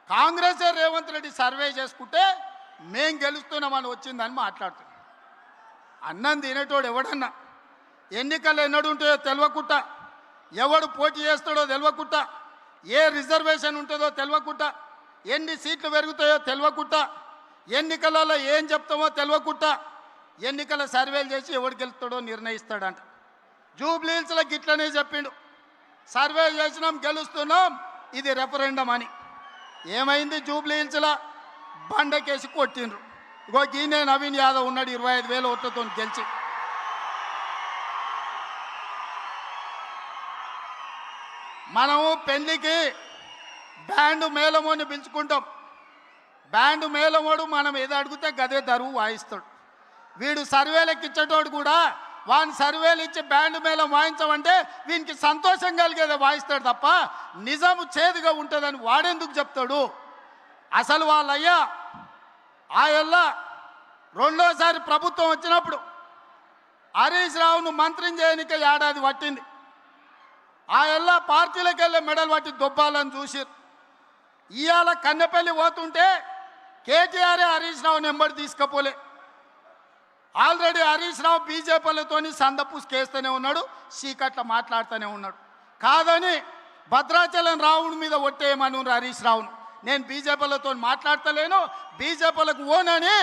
Congress Revanth Reddy survey చేసుకుంటే మేం గెలుస్తున్నామని వచ్చిందని మాట్లాడుతున్నాం. అన్నం తినేటోడు ఎవడన్నా ఎన్నికలు ఎన్నడు ఉంటాయో తెలియకుండా, ఎవడు పోటీ చేస్తాడో తెలియకుండా, ఏ రిజర్వేషన్ ఉంటుందో తెలియకుండా, ఎన్ని సీట్లు పెరుగుతాయో తెలియకుండా, ఎన్నికలలో ఏం చెప్తామో తెలియకుండా ఎన్నికల సర్వేలు చేసి ఎవడు గెలుస్తాడో నిర్ణయిస్తాడంట. జూబ్లీహిల్స్లో గిట్లనే చెప్పిండు, సర్వే చేసినాం గెలుస్తున్నాం, ఇది రెఫరెండం అని. ఏమైంది? జూబ్లీహిల్స్లో బండకేసి కొట్టిండ్రు. ఇగో గీనే నవీన్ యాదవ్ ఉన్నాడు 25,000 ఓట్లతో గెలిచి. మనము పెళ్లికి బ్యాండ్ మేళమోని పిలుచుకుంటాం. బ్యాండ్ మేళమోడు మనం ఏదో అడిగితే గదే దరువు వాయిస్తాడు. వీడు సర్వేలకు ఇచ్చేటోడు కూడా వాని సర్వేలు ఇచ్చి బ్యాండ్ మేళం వాయించమంటే వీనికి సంతోషం కలిగేదే వాయిస్తాడు తప్ప నిజము చేదుగా ఉంటుందని వాడెందుకు చెప్తాడు? అసలు వాళ్ళయ్యా ఆయల్లా రెండోసారి ప్రభుత్వం వచ్చినప్పుడు హరీష్ రావును మంత్రిని చేయనిక ఏడాది పట్టింది. ఆయల్లా పార్టీలకు వెళ్ళే మెడల్ పట్టి దొబ్బాలని చూసి ఇవాళ కన్నెపల్లి పోతుంటే కేటీఆర్ హరీష్ రావుని ఎంబడి తీసుకపోలే. ఆల్రెడీ హరీష్ రావు బీజేపీలతో సందపూసుకేస్తూనే ఉన్నాడు, చీకట్ల మాట్లాడుతూనే ఉన్నాడు. కాదని భద్రాచలం రావుని మీద ఒట్టేయమని హరీష్ రావును. నేను బీజేపీలతో మాట్లాడతలేను, బీజేపీలకు ఓనని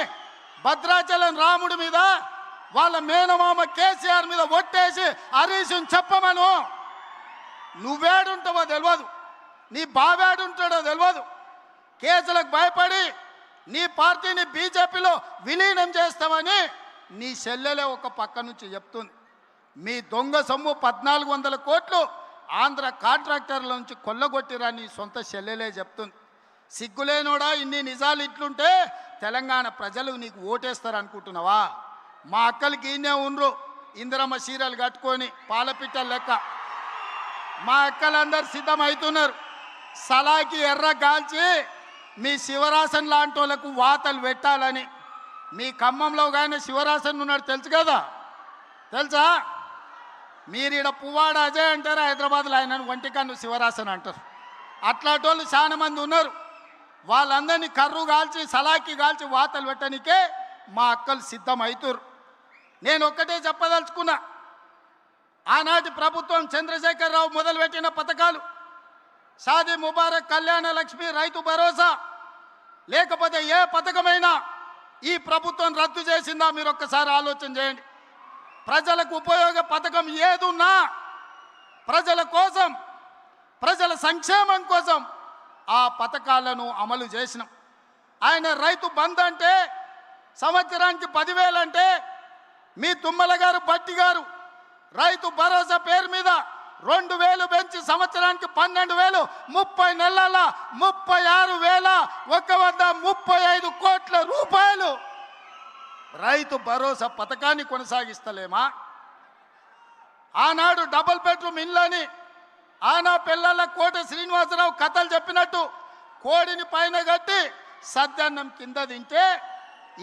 భద్రాచలం రాముడి మీద వాళ్ళ మేనమామ కేసీఆర్ మీద ఒట్టేసి హరీష్ని చెప్పమను. నువ్వేడుంటావో తెలియదు, నీ బావేడుంటాడో తెలియదు. కేసులకు భయపడి నీ పార్టీని బీజేపీలో విలీనం చేస్తామని నీ చెల్లెలే ఒక పక్క నుంచి చెప్తుంది. మీ దొంగ సొమ్ము 1400 కోట్లు ఆంధ్ర కాంట్రాక్టర్ల నుంచి కొల్లగొట్టిరా నీ సొంత చెల్లెలే చెప్తుంది. సిగ్గులేనోడా, ఇన్ని నిజాలు ఇట్లుంటే తెలంగాణ ప్రజలు నీకు ఓటేస్తారు అనుకుంటున్నావా? మా అక్కలకి ఈయనే ఉండ్రు ఇందిరమ్మ చీరలు కట్టుకొని పాలపిట్టల లెక్క. మా అక్కలందరూ సిద్ధమవుతున్నారు సలాకి ఎర్ర గాల్చి మీ శివరాసన్ లాంటి వాళ్ళకు వాతలు పెట్టాలని. మీ ఖమ్మంలో కానీ శివరాసన్ ఉన్నాడు తెలుసు కదా, తెలుసా? మీరు ఈడ పువ్వాడ అజయ్ అంటారు, హైదరాబాద్లో ఆయన ఒంటికన్ను శివరాసన్ అంటారు. అట్లాంటి వాళ్ళు చాలా మంది ఉన్నారు. వాళ్ళందరినీ కర్రు కాల్చి సలాకి కాల్చి వాతలు పెట్టడానికే మా అక్కలు సిద్ధమవుతారు. నేను ఒక్కటే చెప్పదలుచుకున్నా, ఆనాటి ప్రభుత్వం చంద్రశేఖరరావు మొదలుపెట్టిన పథకాలు షాదీ ముబారక్, కళ్యాణ లక్ష్మి, రైతు భరోసా, లేకపోతే ఏ పథకమైనా ఈ ప్రభుత్వం రద్దు చేసిందా? మీరు ఒక్కసారి ఆలోచన చేయండి. ప్రజలకు ఉపయోగ పథకం ఏదున్నా ప్రజల కోసం, ప్రజల సంక్షేమం కోసం ఆ పథకాలను అమలు చేసినాం. ఆయన రైతు బంధు అంటే సంవత్సరానికి 10,000 అంటే, మీ తుమ్మల గారు బట్టి గారు రైతు భరోసా పేరు మీద 2,000 పెంచి సంవత్సరానికి 12,000, 30 నెలల 36,135 కోట్ల రూపాయలు రైతు భరోసా పథకాన్ని కొనసాగిస్తలేమా? ఆనాడు డబుల్ బెడ్రూమ్ ఇళ్ళని ఆనా పిల్లల కోట శ్రీనివాసరావు కథలు చెప్పినట్టు కోడిని పైన కట్టి సద్దన్నం కింద తింటే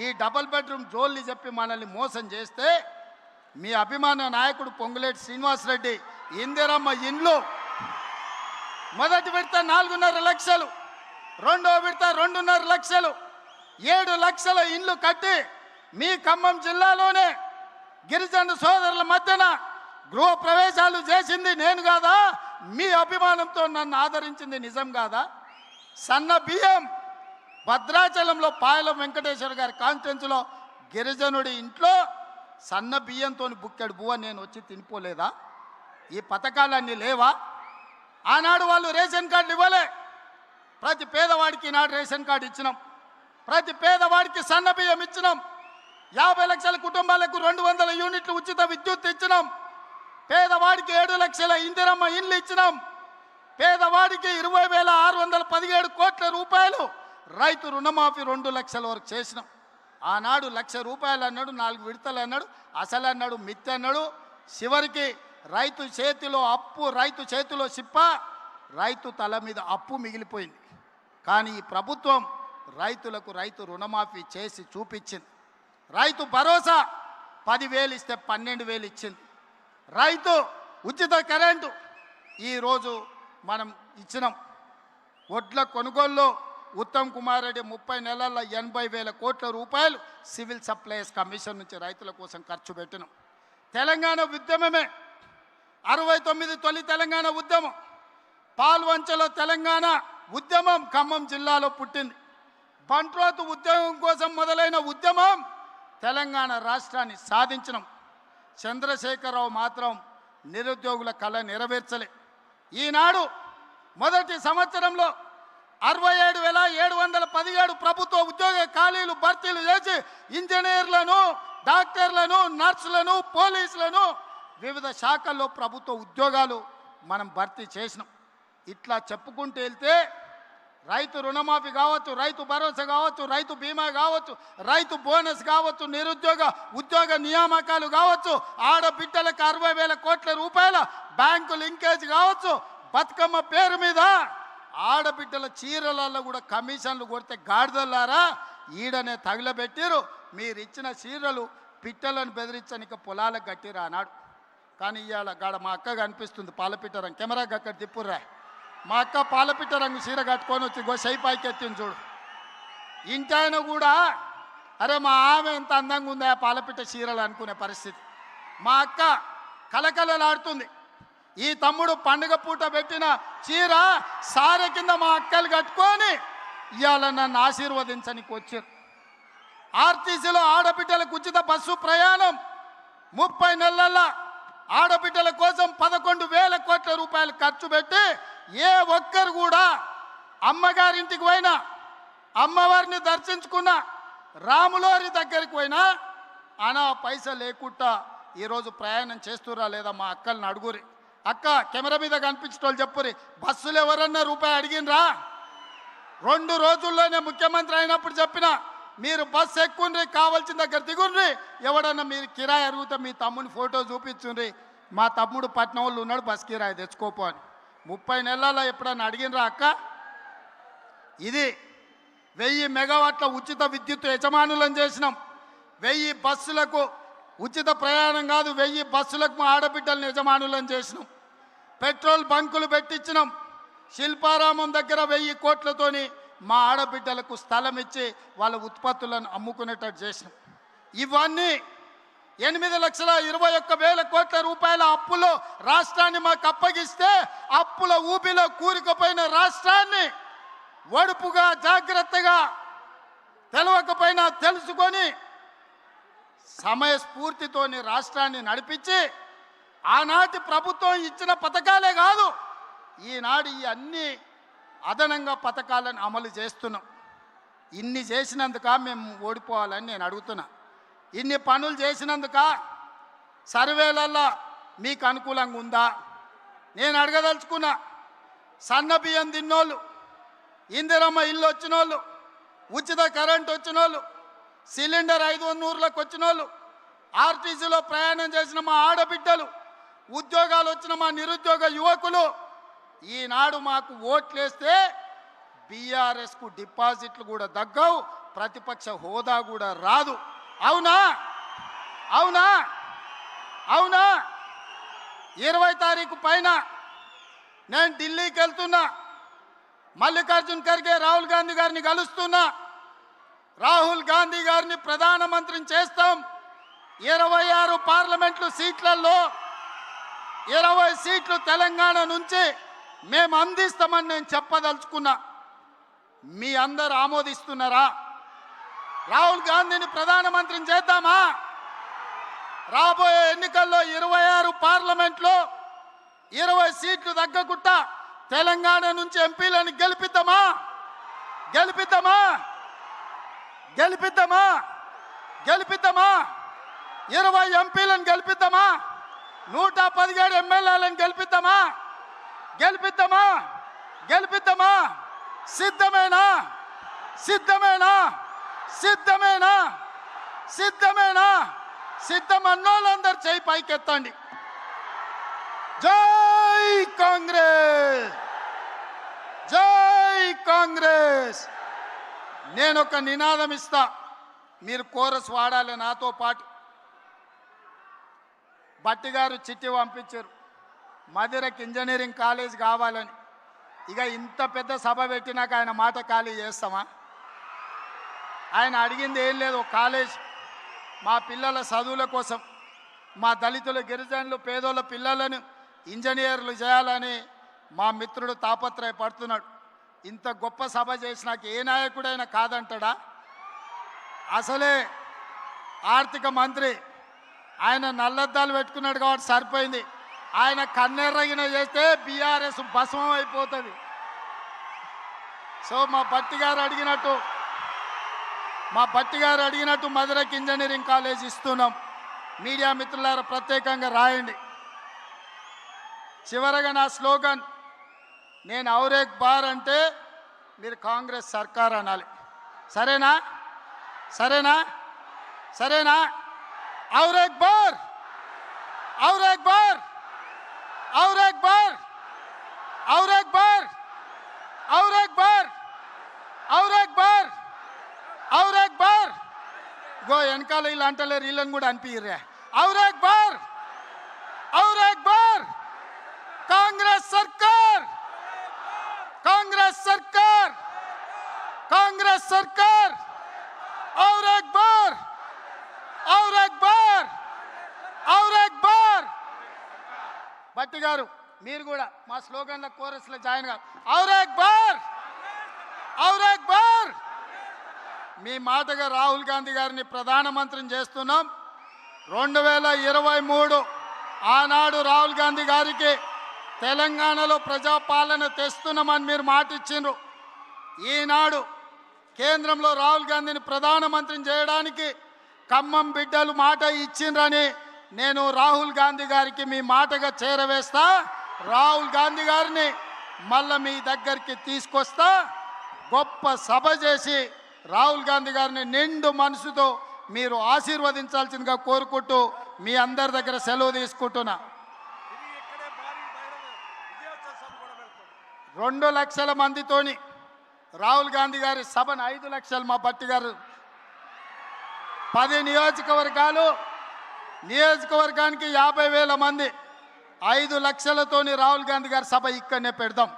ఈ డబుల్ బెడ్రూమ్ జోల్ని చెప్పి మనల్ని మోసం చేస్తే మీ అభిమాన నాయకుడు పొంగులేటి శ్రీనివాసరెడ్డి ఇందిరమ్మ ఇండ్లు మొదటి విడత 4.5 లక్షలు, రెండో విడత 2.5 లక్షలు, 7 లక్షల ఇండ్లు కట్టి మీ ఖమ్మం జిల్లాలోనే గిరిజన సోదరుల మధ్యన గృహ ప్రవేశాలు చేసింది నేను కాదా? మీ అభిమానంతో నన్ను ఆదరించింది నిజం కాదా? సన్న బియ్యం భద్రాచలంలో పాయల వెంకటేశ్వర గారి కాన్స్టిట్యున్సీలో గిరిజనుడి ఇంట్లో సన్న బియ్యంతో బుక్కెడు బువ్వ నేను వచ్చి తినిపోలేదా? ఈ పథకాలన్నీ లేవా? ఆనాడు వాళ్ళు రేషన్ కార్డులు ఇవ్వలే. ప్రతి పేదవాడికి ఈనాడు రేషన్ కార్డు ఇచ్చినాం. ప్రతి పేదవాడికి సన్న బియ్యం ఇచ్చినాం. 50 లక్షల కుటుంబాలకు 200 యూనిట్లు ఉచిత విద్యుత్ ఇచ్చినాం. పేదవాడికి 7 లక్షల ఇందిరమ్మ ఇండ్లు ఇచ్చినాం. పేదవాడికి 20,617 కోట్ల రూపాయలు రైతు రుణమాఫీ 2 లక్షల వరకు చేసినాం. ఆనాడు 1,00,000 రూపాయలు అన్నాడు, 4 విడతలు అన్నాడు, అసలు అన్నాడు, మిత్తి అన్నాడు. చివరికి రైతు చేతిలో అప్పు, రైతు చేతిలో సిప్ప, రైతు తల మీద అప్పు మిగిలిపోయింది. కానీ ఈ ప్రభుత్వం రైతులకు రైతు రుణమాఫీ చేసి చూపించింది. రైతు భరోసా 10,000 ఇస్తే 12,000 ఇచ్చింది. రైతు ఉచిత కరెంటు ఈరోజు మనం ఇచ్చినాం. వడ్ల కొనుగోలులో ఉత్తమ్ కుమార్ రెడ్డి 30 నెలల్లో 80,000 కోట్ల రూపాయలు సివిల్ సప్లైస్ కమిషన్ నుంచి రైతుల కోసం ఖర్చు పెట్టినాం. తెలంగాణ ఉద్యమమే 69 తొలి తెలంగాణ ఉద్యమం, పాల్వంచలో తెలంగాణ ఉద్యమం ఖమ్మం జిల్లాలో పుట్టింది. బంట్రోతు ఉద్యమం కోసం మొదలైన ఉద్యమం తెలంగాణ రాష్ట్రాన్ని సాధించినాం. చంద్రశేఖరరావు మాత్రం నిరుద్యోగుల కళ నెరవేర్చలే. ఈనాడు మొదటి సంవత్సరంలో 67,717 ప్రభుత్వ ఉద్యోగ ఖాళీలు భర్తీలు చేసి ఇంజనీర్లను, డాక్టర్లను, నర్సులను, పోలీసులను వివిధ శాఖల్లో ప్రభుత్వ ఉద్యోగాలు మనం భర్తీ చేసినాం. ఇట్లా చెప్పుకుంటూ వెళ్తే రైతు రుణమాఫీ కావచ్చు, రైతు భరోసా కావచ్చు, రైతు బీమా కావచ్చు, రైతు బోనస్ కావచ్చు, నిరుద్యోగ ఉద్యోగ నియామకాలు కావచ్చు, ఆడబిడ్డలకు 60,000 కోట్ల రూపాయల బ్యాంకు లింకేజ్ కావచ్చు, బతుకమ్మ పేరు మీద ఆడబిడ్డల చీరలలో కూడా కమిషన్లు కొడితే గాడిదల్లారా ఈడనే తగిలబెట్టిరు. మీరు ఇచ్చిన చీరలు పిట్టలను బెదిరించనిక పొలాలకు కట్టిరా అన్నాడు. కానీ ఇవాళ గాడ మా అక్క కనిపిస్తుంది పాలపిట్ట రంగు, కెమెరాకి అక్కడ తిప్పుర్రా. మా అక్క పాలపిట్ట రంగు చీర కట్టుకొని వచ్చి గోసై పైకి ఎత్తింది చూడు. ఇంటి ఆయన కూడా అరే మా ఆమె ఎంత అందంగా ఉందా పాలపిట్ట చీరలు అనుకునే పరిస్థితి. మా అక్క కలకలలాడుతుంది. ఈ తమ్ముడు పండుగ పూట పెట్టిన చీర సారె కింద మా అక్కలు కట్టుకొని ఇవాళ నన్ను ఆశీర్వదించడానికి వచ్చారు. ఆర్టీసీలో ఆడబిడ్డలకు ఉచిత బస్సు ప్రయాణం 30 నెలల ఆడబిడ్డల కోసం 11,000 కోట్ల రూపాయలు ఖర్చు పెట్టి ఏ ఒక్కరు కూడా అమ్మగారింటికి పోయినా, అమ్మవారిని దర్శించుకున్న, రాములోరి దగ్గరికి పోయినా అనా పైసలు లేకుండా ఈరోజు ప్రయాణం చేస్తురా లేదా మా అక్కల్ని అడుగురి. అక్క కెమెరా మీద కనిపించేటోళ్ళు చెప్పురి, బస్సులు ఎవరన్నా రూపాయి అడిగినరా? 2 రోజుల్లోనే ముఖ్యమంత్రి అయినప్పుడు చెప్పిన మీరు బస్సు ఎక్కుండ్రి, కావాల్సిన దగ్గర దిగుండ్రి, ఎవడన్నా మీరు కిరాయి అడిగితే మీ తమ్ముని ఫోటో చూపించుండ్రి, మా తమ్ముడు పట్నం వాళ్ళు ఉన్నాడు బస్ కిరాయి తెచ్చుకోపో అని. 30 నెలల్లో ఎప్పుడన్నా అడిగినరా అక్క? ఇది 1000 మెగావాట్ల ఉచిత విద్యుత్ యజమానులను చేసినాం. 1000 బస్సులకు ఉచిత ప్రయాణం కాదు, 1000 బస్సులకు మా ఆడబిడ్డలను యజమానులను చేసినాం. పెట్రోల్ బంకులు పెట్టించినాం. శిల్పారామం దగ్గర 1000 కోట్లతోని మా ఆడబిడ్డలకు స్థలం ఇచ్చి వాళ్ళ ఉత్పత్తులను అమ్ముకునేటట్టు చేసినాం. ఇవన్నీ 8,21,000 కోట్ల రూపాయల అప్పులో రాష్ట్రాన్ని మాకు అప్పగిస్తే అప్పుల ఊబిలో కూరుకుపోయిన రాష్ట్రాన్ని ఒడుపుగా జాగ్రత్తగా తెలవకపోయినా తెలుసుకొని సమయస్ఫూర్తితోని రాష్ట్రాన్ని నడిపించి ఆనాటి ప్రభుత్వం ఇచ్చిన పథకాలే కాదు ఈనాడు ఈ అన్ని అదనంగా పథకాలను అమలు చేస్తున్నాం. ఇన్ని చేసినందుక మేము ఓడిపోవాలని నేను అడుగుతున్నా. ఇన్ని పనులు చేసినందుక సర్వేలల్లో మీకు అనుకూలంగా ఉందా? నేను అడగదలుచుకున్నా. సన్న బియ్యం తిన్నోళ్ళు, ఇందిరమ్మ ఇల్లు వచ్చినోళ్ళు, ఉచిత కరెంట్ వచ్చినోళ్ళు, సిలిండర్ 500లకు వచ్చినోళ్ళు, ఆర్టీసీలో ప్రయాణం చేసిన మా ఆడబిడ్డలు, ఉద్యోగాలు వచ్చిన మా నిరుద్యోగ యువకులు ఈనాడు మాకు ఓట్లేస్తే బీఆర్ఎస్కు డిపాజిట్లు కూడా దగ్గవు, ప్రతిపక్ష హోదా కూడా రాదు. అవునా? అవునా? అవునా? 20 తారీఖు పైన నేను ఢిల్లీకి వెళ్తున్నా. మల్లికార్జున్ ఖర్గే రాహుల్ గాంధీ గారిని కలుస్తున్నా. రాహుల్ గాంధీ గారిని ప్రధానమంత్రిని చేస్తాం. 26 పార్లమెంట్లు సీట్లలో 20 సీట్లు తెలంగాణ నుంచి మేము అందిస్తామని నేను చెప్పదలుచుకున్నా. మీ అందరు ఆమోదిస్తున్నారా? రాహుల్ గాంధీని ప్రధానమంత్రిని చేద్దామా? రాబోయే ఎన్నికల్లో 26 పార్లమెంట్లో 20 సీట్లు తగ్గకుండా తెలంగాణ నుంచి ఎంపీలను గెలిపిద్దామా? గెలిపిద్దామా? గెలిపిద్దామా? గెలిపిద్దామా? 20 ఎంపీలను గెలిపిద్దామా? 117 ఎమ్మెల్యేలను గెలిపిద్దామా? గెలిపిద్దామా? గెలిపిద్దామా? సిద్ధమేనా? సిద్ధమేనా? సిద్ధమేనా? సిద్ధమేనా? సిద్ధమన్నోళ్ళందరూ చేయి పైకెత్తండి. జై కాంగ్రెస్! జై కాంగ్రెస్! నేను ఒక నినాదం ఇస్తా, మీరు కోరస్ వాడాలి నాతో పాటు. భట్టి గారు చిట్టి పంపించారు మధురకి ఇంజనీరింగ్ కాలేజ్ కావాలని. ఇక ఇంత పెద్ద సభ పెట్టినాక ఆయన మాట ఖాళీ చేస్తామా? ఆయన అడిగింది ఏం లేదు, కాలేజ్ మా పిల్లల చదువుల కోసం, మా దళితుల గిరిజనులు పేదోళ్ళ పిల్లలను ఇంజనీర్లు చేయాలని మా మిత్రుడు తాపత్రయపడుతున్నాడు. ఇంత గొప్ప సభ చేసినాక ఏ నాయకుడైనా కాదంటాడా? అసలే ఆర్థిక మంత్రి ఆయన నల్లద్దాలు పెట్టుకున్నాడు కాబట్టి సరిపోయింది. ఆయన కన్నెర్రగిన చేస్తే బీఆర్ఎస్ భస్మం అయిపోతుంది. సో మా భట్టి గారు అడిగినట్టు మధురకి ఇంజనీరింగ్ కాలేజ్ ఇస్తున్నాం. మీడియా మిత్రులారా ప్రత్యేకంగా రాయండి. చివరగా నా స్లోగన్, నేను ఔరేక్ బార్ అంటే మీరు కాంగ్రెస్ సర్కార్ అనాలి. సరేనా? సరేనా? సరేనా? ఔరేక్ బార్, ఔరేక్ బార్, ఔరేక్ బార్, ఔరేక్ బార్, ఔరేక్ బార్, ఔరేక్ బార్, ఔరేక్ బార్. గో వెనకాల వీళ్ళు అంటలేరు, వీళ్ళని కూడా అనిపించరే. ఔరేక్ బార్, ఔరేక్ బార్. కాంగ్రెస్ సర్కార్, కాంగ్రెస్ సర్కార్, కాంగ్రెస్ సర్కార్. ఔరేక్ బార్, ఔరేక్ బార్, ఔరేక్ బార్. భట్టి గారు మీరు కూడా మా స్లోగన్ల కోరస్లో జాయిన్ గారు. ఔరేక్ బార్, ఔరేక్ బార్. మీ మాటగా రాహుల్ గాంధీ గారిని ప్రధానమంత్రిని చేస్తున్నాం. 2023 ఆనాడు రాహుల్ గాంధీ గారికి తెలంగాణలో ప్రజాపాలన తెస్తున్నామని మీరు మాట ఇచ్చిండ్రు. ఈనాడు కేంద్రంలో రాహుల్ గాంధీని ప్రధానమంత్రిని చేయడానికి ఖమ్మం బిడ్డలు మాట ఇచ్చిండ్రని నేను రాహుల్ గాంధీ గారికి మీ మాటగా చేరవేస్తా. రాహుల్ గాంధీ గారిని మళ్ళీ మీ దగ్గరికి తీసుకొస్తా. గొప్ప సభ చేసి రాహుల్ గాంధీ గారిని నిండు మనసుతో మీరు ఆశీర్వదించాల్సిందిగా కోరుకుంటూ మీ అందరి దగ్గర సెలవు తీసుకుంటున్నా. 2 లక్షల మందితోని రాహుల్ గాంధీ గారి సభను 5 లక్షలు మా భట్టి గారు 10 నియోజకవర్గాలు, నియోజకవర్గానికి 50,000 మంది, 5 లక్షలతోని రాహుల్ గాంధీ గారి సభ ఇక్కడనే పెడదాం.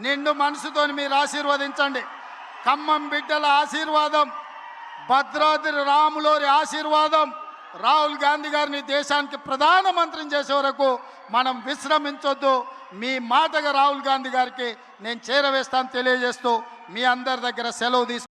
నిండు మనసుతోని మీరు ఆశీర్వదించండి. ఖమ్మం బిడ్డల ఆశీర్వాదం, భద్రాద్రి రాములోరి ఆశీర్వాదం, రాహుల్ గాంధీ గారిని దేశానికి ప్రధానమంత్రిని చేసే వరకు మనం విశ్రమించొద్దు. మీ మాటగా రాహుల్ గాంధీ గారికి నేను చేరవేస్తాను తెలియజేస్తూ మీ అందరి దగ్గర సెలవు తీసుకు